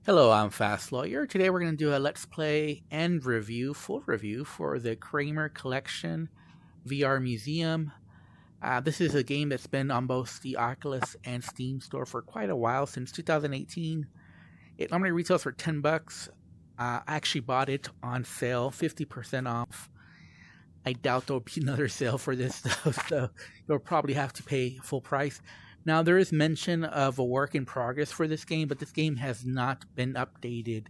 Hello, I'm Fast Lawyer. Today we're going to do a Let's Play and review, full review, for the Kremer Collection VR Museum. This is a game that's been on both the Oculus and Steam store for quite a while, since 2018. It normally retails for $10. I actually bought it on sale, 50% off. I doubt there'll be another sale for this though, so you'll probably have to pay full price. Now, there is mention of a work in progress for this game, but this game has not been updated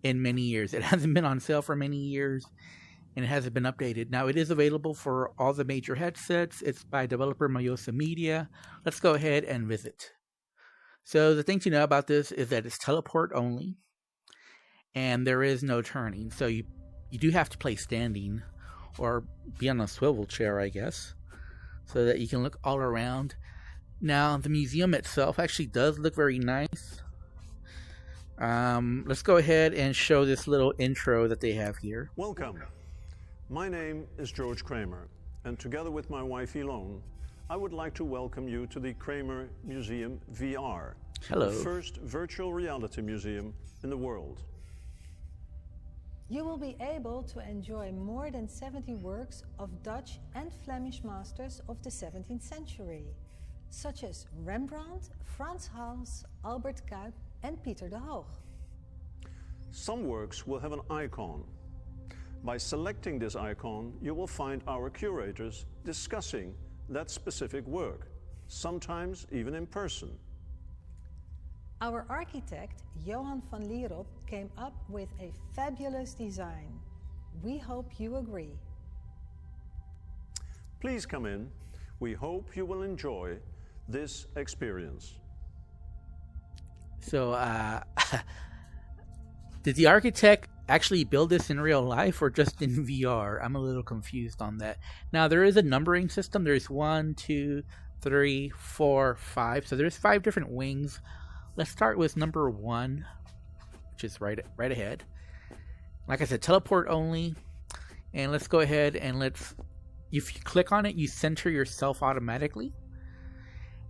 in many years. It hasn't been on sale for many years, and it hasn't been updated. Now, it is available for all the major headsets. It's by developer Myosa Media. Let's go ahead and visit. So, the thing to know about this is that it's teleport only, and there is no turning. So, you do have to play standing, or be on a swivel chair, I guess, so that you can look all around. Now, the museum itself actually does look very nice. Let's go ahead and show this little intro that they have here. Welcome. My name is George Kremer, and together with my wife Elone, I would like to welcome you to the Kremer Museum VR, Hello. the first virtual reality museum in the world. You will be able to enjoy more than 70 works of Dutch and Flemish masters of the 17th century, such as Rembrandt, Frans Hals, Albert Cuyp, and Pieter de Hoog. Some works will have an icon. By selecting this icon, you will find our curators discussing that specific work, sometimes even in person. Our architect, Johan van Lierop, came up with a fabulous design. We hope you agree. Please come in. We hope you will enjoy this experience. So, did the architect actually build this in real life or just in VR? I'm a little confused on that. Now, there is a numbering system. There's 1, 2, 3, 4, 5. So there's 5 different wings. Let's start with number 1, which is right ahead. Like I said, teleport only. And let's go ahead and if you click on it, you center yourself automatically.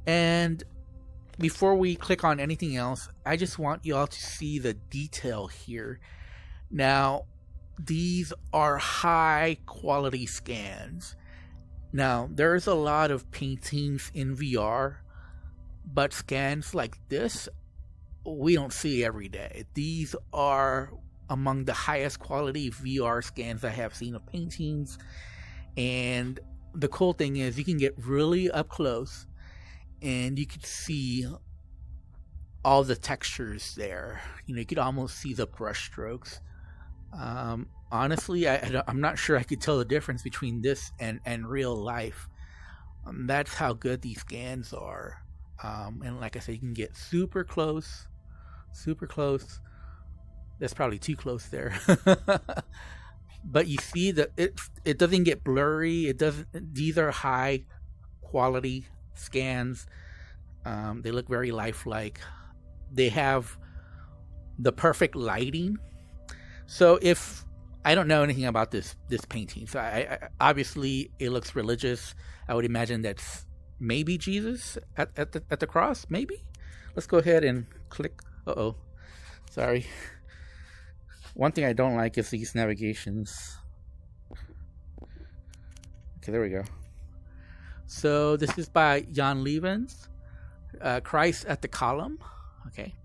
And before we click on anything else, I just want you all to see the detail here. Now, these are high quality scans. Now, there's a lot of paintings in VR, but scans like this, we don't see every day. These are among the highest quality VR scans I have seen of paintings. And the cool thing is you can get really up close and you can see all the textures there. You could almost see the brush strokes. Honestly, I'm not sure I could tell the difference between this and real life. That's how good these scans are. And like I said, you can get super close. That's probably too close there. But you see that it doesn't get blurry. It doesn't. These are high quality scans. They look very lifelike. They have the perfect lighting. So if I don't know anything about this painting, so I obviously it looks religious. I would imagine that's maybe Jesus at the cross. Maybe. Let's go ahead and click. Sorry. One thing I don't like is these navigations. Okay, there we go. So this is by Jan Levens, Christ at the Column. Okay.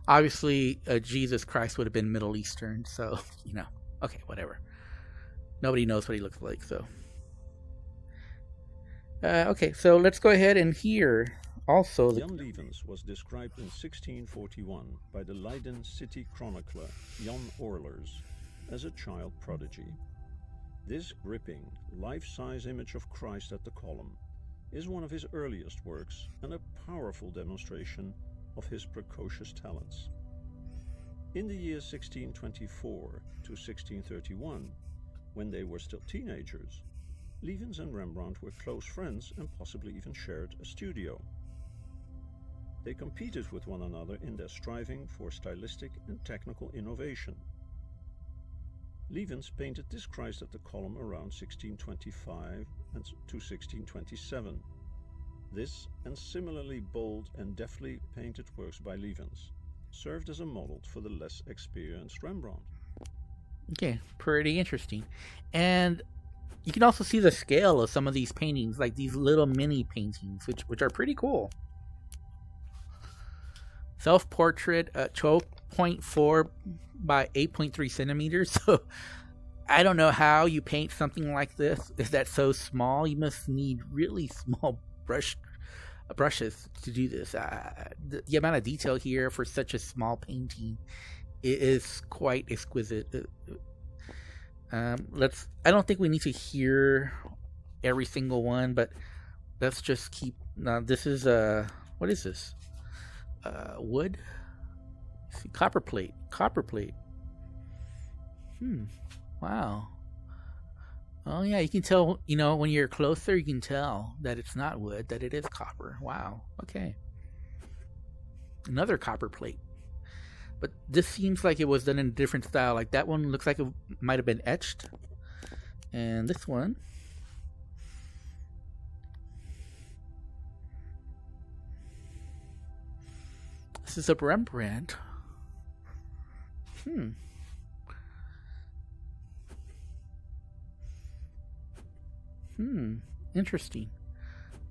Obviously, Jesus Christ would have been Middle Eastern, so, okay, whatever. Nobody knows what he looks like, so. Okay, so let's go ahead and hear also. Jan Levens was described in 1641 by the Leiden city chronicler Jan Oorlers as a child prodigy. This gripping, life-size image of Christ at the Column is one of his earliest works and a powerful demonstration of his precocious talents. In the years 1624 to 1631, when they were still teenagers, Levens and Rembrandt were close friends and possibly even shared a studio. They competed with one another in their striving for stylistic and technical innovation. Levens painted this Christ at the Column around 1625 to 1627. This and similarly bold and deftly painted works by Levens, served as a model for the less experienced Rembrandt. Okay, pretty interesting. And you can also see the scale of some of these paintings, like these little mini paintings, which are pretty cool. Self-portrait, 12.4 by 8.3 centimeters. So I don't know how you paint something like this. Is that so small? You must need really small brushes to do this. The amount of detail here for such a small painting is quite exquisite. I don't think we need to hear every single one, but let's just keep. Now this is what is this? Wood. See, copper plate. Wow. Oh yeah, you can tell. When you're closer, you can tell that it's not wood, that it is copper. Wow. Okay. Another copper plate. But this seems like it was done in a different style. Like that one looks like it might have been etched. And this one. This is a Rembrandt. Interesting.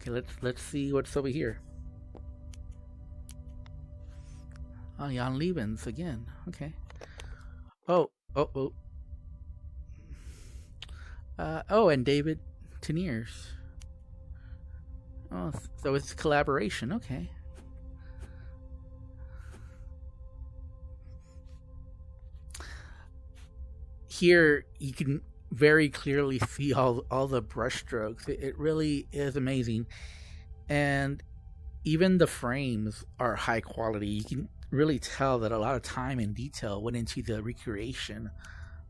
Okay, let's see what's over here. Oh, Jan Lievens again. Okay. Oh, and David Teniers. Oh, so it's collaboration. Okay. Here you can very clearly see all the brush strokes. It really is amazing. And even the frames are high quality. You can really tell that a lot of time and detail went into the recreation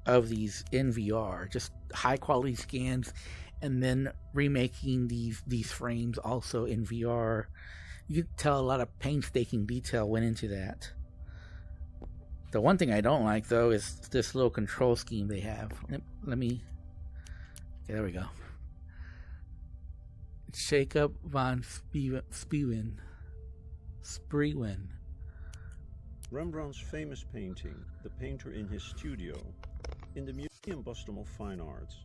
of these in VR. Just high quality scans, and then remaking these frames also in VR. You can tell a lot of painstaking detail went into that. The one thing I don't like though is this little control scheme they have. Let me. Okay, there we go. Jacob van Spreeuwen. Rembrandt's famous painting, The Painter in His Studio, in the Museum Boston of Fine Arts,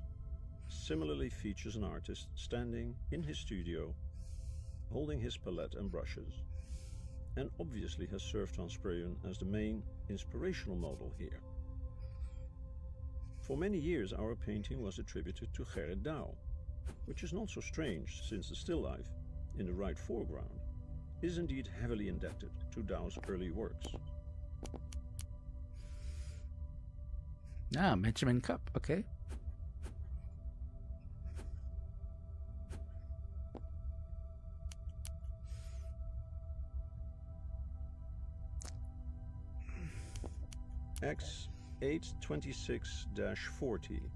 similarly features an artist standing in his studio, holding his palette and brushes, and obviously has served Van Spreeuwen as the main inspirational model here. For many years our painting was attributed to Gerrit Douw, which is not so strange since the still life, in the right foreground, is indeed heavily indebted to Douw's early works. Benjamin Cup, okay. Acts 8:26-40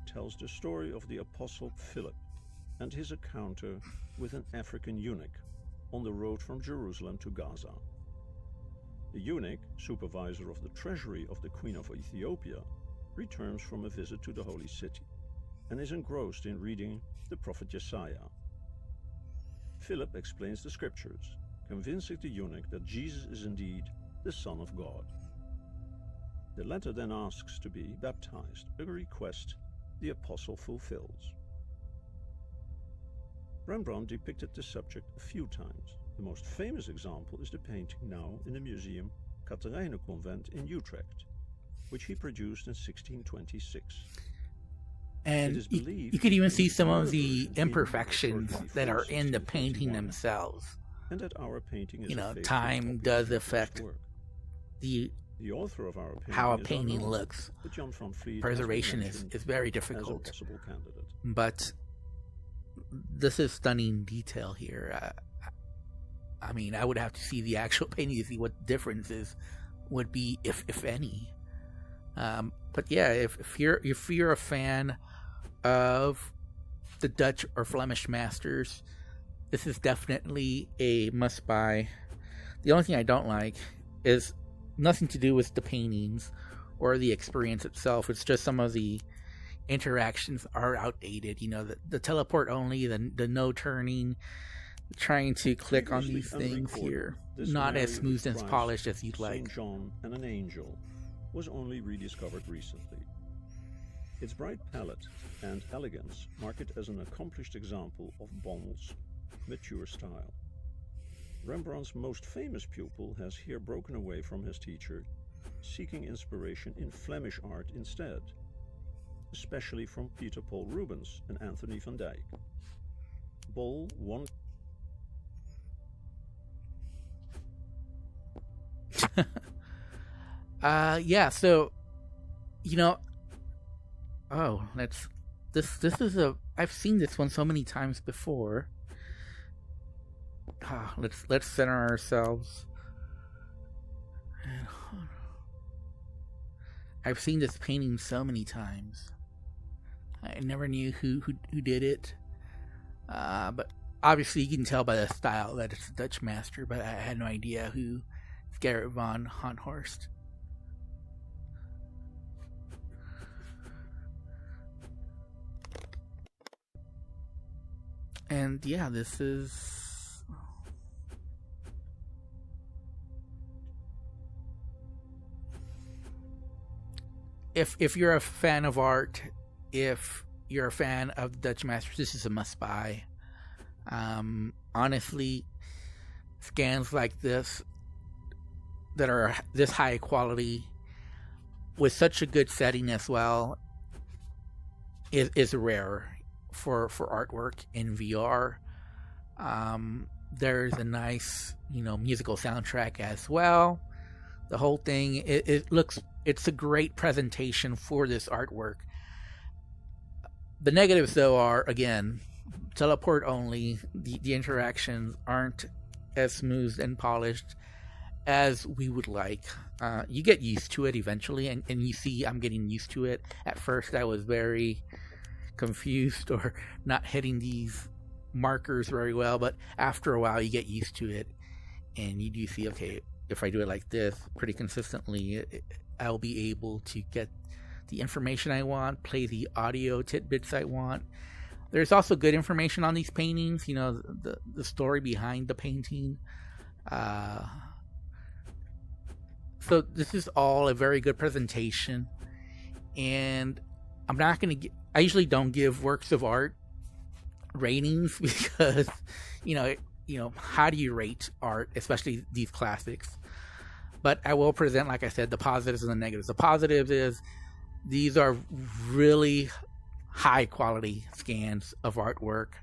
tells the story of the Apostle Philip and his encounter with an African eunuch on the road from Jerusalem to Gaza. The eunuch, supervisor of the treasury of the Queen of Ethiopia, returns from a visit to the Holy City and is engrossed in reading the prophet Jesaja. Philip explains the scriptures, convincing the eunuch that Jesus is indeed the Son of God. The latter then asks to be baptized, a request the apostle fulfills. Rembrandt depicted this subject a few times. The most famous example is the painting now in the Museum Catharijneconvent in Utrecht, which he produced in 1626. And you could even see some of the imperfections that are in the painting themselves. And that our painting is time does affect the author of our painting how a painting looks. Preservation is very difficult. But this is stunning detail here. I mean, I would have to see the actual painting to see what differences would be, if any. But yeah, if you're a fan of the Dutch or Flemish masters, this is definitely a must-buy. The only thing I don't like is nothing to do with the paintings or the experience itself. It's just some of the interactions are outdated. The teleport only, the no turning, trying to click on these Previously things unrecorded, here. this Not as Mary smooth with and Christ, polished as you'd like. Saint John and an Angel was only rediscovered recently. Its bright palette and elegance mark it as an accomplished example of Bommel's mature style. Rembrandt's most famous pupil has here broken away from his teacher, seeking inspiration in Flemish art instead, especially from Peter Paul Rubens and Anthony van Dyck. Bol won. Yeah, so, this is I've seen this one so many times before. Let's center ourselves. I've seen this painting so many times. I never knew who did it. But obviously you can tell by the style that it's a Dutch master, but I had no idea who Gerrit van Honthorst. And yeah, this is... If you're a fan of art, if you're a fan of Dutch masters, this is a must-buy. Honestly, scans like this that are this high quality with such a good setting as well is rare for artwork in VR. There's a nice, musical soundtrack as well. The whole thing, it's a great presentation for this artwork. The negatives, though, are, again, teleport only. The interactions aren't as smooth and polished as we would like. You get used to it eventually, and you see I'm getting used to it. At first, I was very confused or not hitting these markers very well, but after a while, you get used to it, and you do see, okay, if I do it like this pretty consistently, I'll be able to get the information I want, play the audio tidbits I want. There's also good information on these paintings, the story behind the painting. So this is all a very good presentation, and I'm not going to I usually don't give works of art ratings because, how do you rate art, especially these classics? But I will present, like I said, the positives and the negatives. The positives is these are really high quality scans of artwork.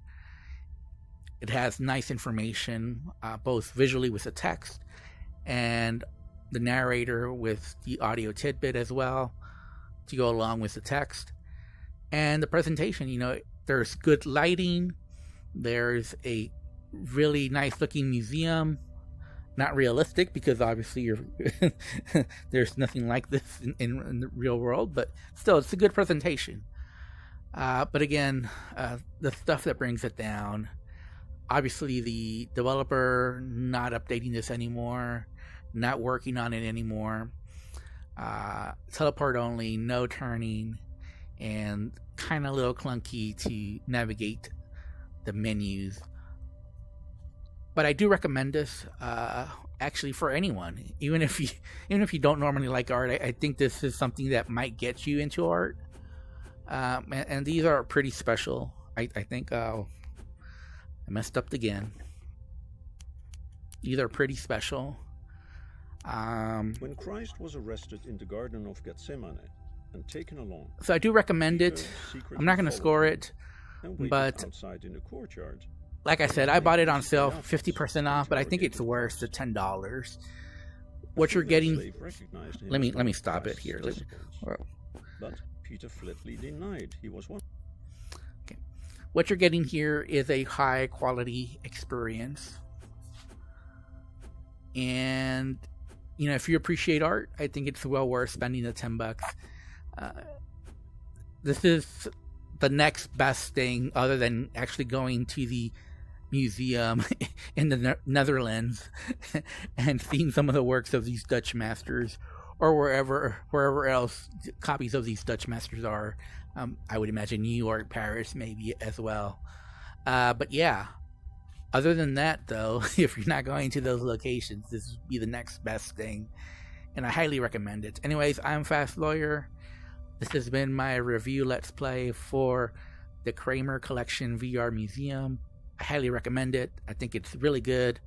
It has nice information, both visually with the text and the narrator with the audio tidbit as well to go along with the text. And the presentation, there's good lighting. There's a really nice looking museum. Not realistic because obviously there's nothing like this in the real world, but still, it's a good presentation. But again, the stuff that brings it down, obviously the developer not updating this anymore, not working on it anymore, teleport only, no turning, and kind of a little clunky to navigate the menus. But I do recommend this, actually, for anyone. Even if you don't normally like art, I think this is something that might get you into art. And these are pretty special. I think I messed up again. These are pretty special. When Christ was arrested in the Garden of Gethsemane and taken along, so I do recommend it. I'm not going to score it, but outside in the courtyard. Like I said, I bought it on sale, 50% off, but I think it's worth the $10. What you're getting... Let me stop it here. But Peter flatly denied he was one. Okay. What you're getting here is a high quality experience. And, if you appreciate art, I think it's well worth spending the $10. This is the next best thing other than actually going to the museum in the Netherlands and seeing some of the works of these Dutch masters, or wherever else copies of these Dutch masters are. I would imagine New York, Paris, maybe as well. But yeah, Other than that, though, if you're not going to those locations, this would be the next best thing, and I highly recommend it. Anyways, I'm Fast Lawyer. This has been my review Let's Play for the Kremer Collection VR Museum. I highly recommend it. I think it's really good.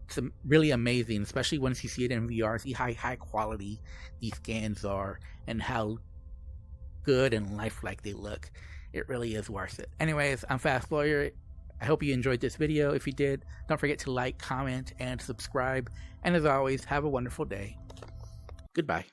It's really amazing, especially once you see it in VR. See how high quality these scans are and how good and lifelike they look. It really is worth it. Anyways, I'm Fast Lawyer. I hope you enjoyed this video. If you did, don't forget to like, comment, and subscribe. And as always, have a wonderful day. Goodbye.